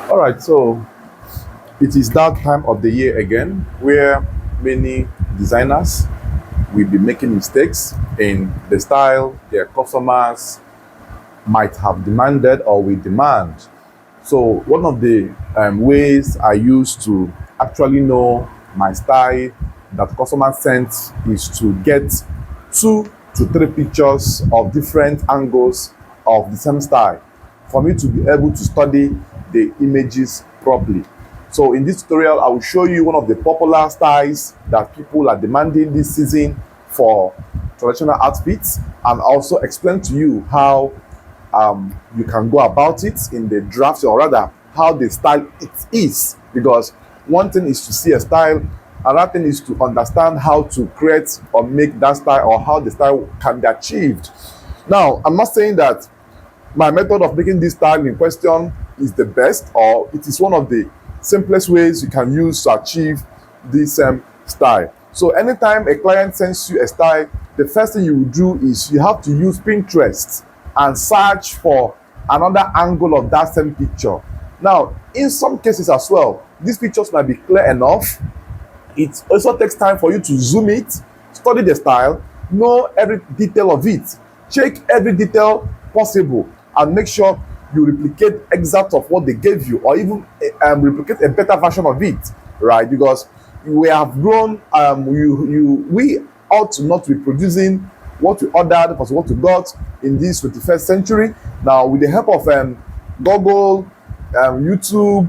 All right, so it is that time of the year again where many designers will be making mistakes in the style their customers might have demanded or will demand. So, one of the ways I use to actually know my style that customer sent is to get 2 to 3 pictures of different angles of the same style for me to be able to study the images properly. So in this tutorial, I will show you one of the popular styles that people are demanding this season for traditional outfits, and also explain to you how you can go about it in the draft, or rather how the style it is. Because one thing is to see a style, another thing is to understand how to create or make that style, or how the style can be achieved. Now, I'm not saying that my method of making this style in question is the best, or it is one of the simplest ways you can use to achieve this style. So anytime a client sends you a style, the first thing you will do is you have to use Pinterest and search for another angle of that same picture. Now, in some cases as well, these pictures might be clear enough. It also takes time for you to zoom it, study the style, know every detail of it, check every detail possible, and make sure you replicate exact of what they gave you, or even replicate a better version of it, right? Because we have grown, we ought to not be producing what we ordered versus what we got in this 21st century. Now, with the help of Google, YouTube,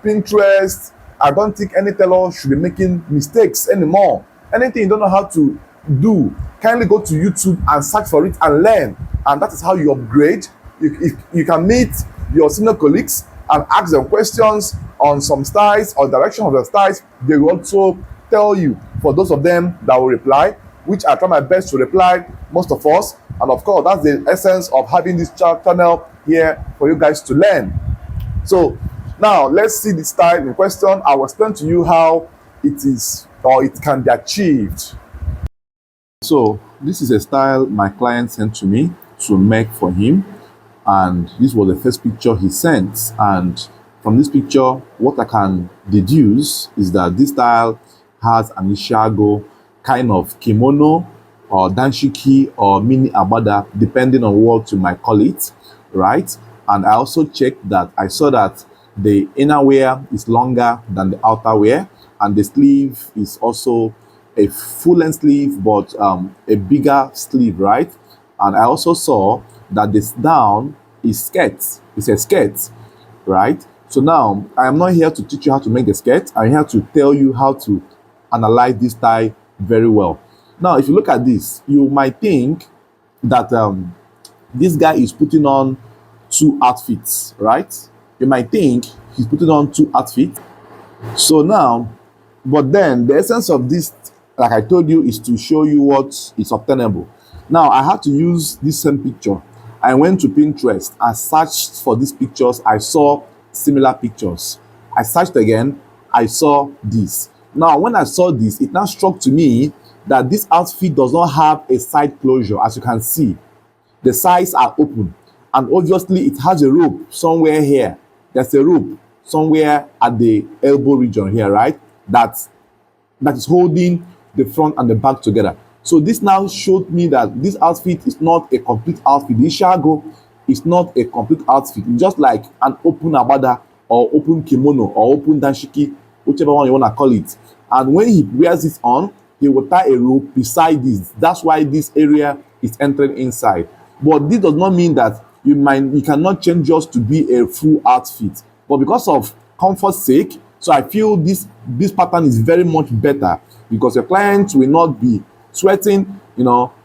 Pinterest, I don't think any tailor should be making mistakes anymore. Anything you don't know how to do, kindly go to YouTube and search for it and learn. And that is how you upgrade. You can meet your senior colleagues and ask them questions on some styles or direction of the styles. They will also tell you, for those of them that will reply, which I try my best to reply, most of us. And of course, that's the essence of having this channel here for you guys to learn. So now let's see the style in question. I will explain to you how it is, or it can be achieved. So this is a style my client sent to me to make for him, and this was the first picture he sent. And from this picture, what I can deduce is that this style has an ishago, kind of kimono or danshiki or mini abada, depending on what you might call it, right? And I also checked that I saw that the inner wear is longer than the outer wear, and the sleeve is also a full-length sleeve, but a bigger sleeve, right? And I also saw that this down is skirt. It's a skirt, right? So now I am not here to teach you how to make the skirt. I'm here to tell you how to analyze this style very well. Now, if you look at this, you might think that this guy is putting on 2 outfits, right? You might think he's putting on 2 outfits. So now, but then the essence of this, like I told you, is to show you what is obtainable. Now, I had to use this same picture. I went to Pinterest, I searched for these pictures, I saw similar pictures. I searched again, I saw this. Now, when I saw this, it now struck to me that this outfit does not have a side closure. As you can see, the sides are open, and obviously it has a rope somewhere here. There's a rope somewhere at the elbow region here, right? That is holding the front and the back together. So this now showed me that this outfit is not a complete outfit. The shago is not a complete outfit. It's just like an open abada or open kimono or open danshiki, whichever one you want to call it. And when he wears it on, he will tie a rope beside this. That's why this area is entering inside. But this does not mean that you cannot change yours to be a full outfit. But because of comfort's sake, so I feel this pattern is very much better, because your clients will not be sweating,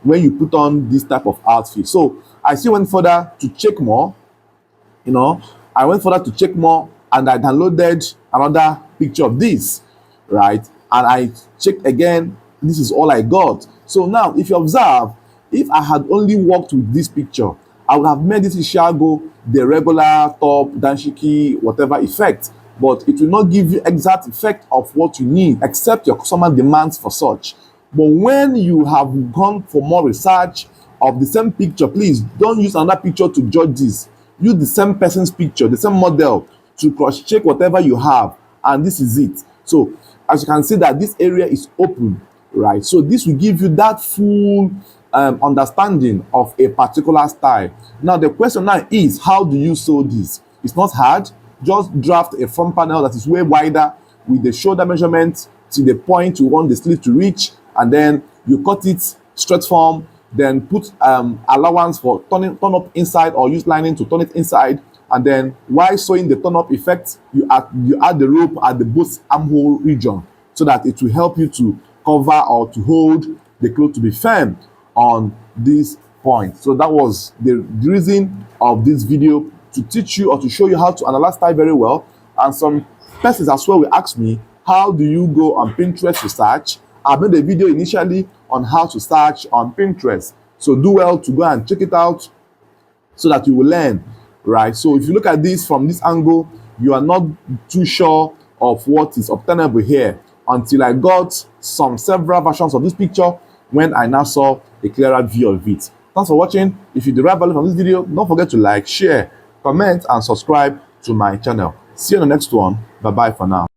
when you put on this type of outfit. So I still went further to check more, I went further to check more, and I downloaded another picture of this, right? And I checked again, this is all I got. So now, if you observe, if I had only worked with this picture, I would have made this ishago the regular top, danshiki, whatever effect. But it will not give you exact effect of what you need, except your customer demands for such. But when you have gone for more research of the same picture, please don't use another picture to judge this. Use the same person's picture, the same model, to cross check whatever you have, and this is it. So as you can see that this area is open, right? So this will give you that full understanding of a particular style. Now the question now is, how do you sew this? It's not hard. Just draft a front panel that is way wider with the shoulder measurement to the point you want the sleeve to reach, and then you cut it straight form, then put allowance for turn up inside, or use lining to turn it inside, and then while sewing the turn up effect, you add the rope at the both armhole region, so that it will help you to cover or to hold the cloth to be firm on this point. So that was the reason of this video, to teach you or to show you how to analyze style very well. And some persons as well will ask me, how do you go on Pinterest to search? I made a video initially on how to search on Pinterest, so do well to go and check it out so that you will learn, right? So if you look at this from this angle, you are not too sure of what is obtainable here until I got several versions of this picture, when I now saw a clearer view of it. Thanks for watching. If you derive value from this video, don't forget to like, share, comment, and subscribe to my channel. See you in the next one. Bye bye for now.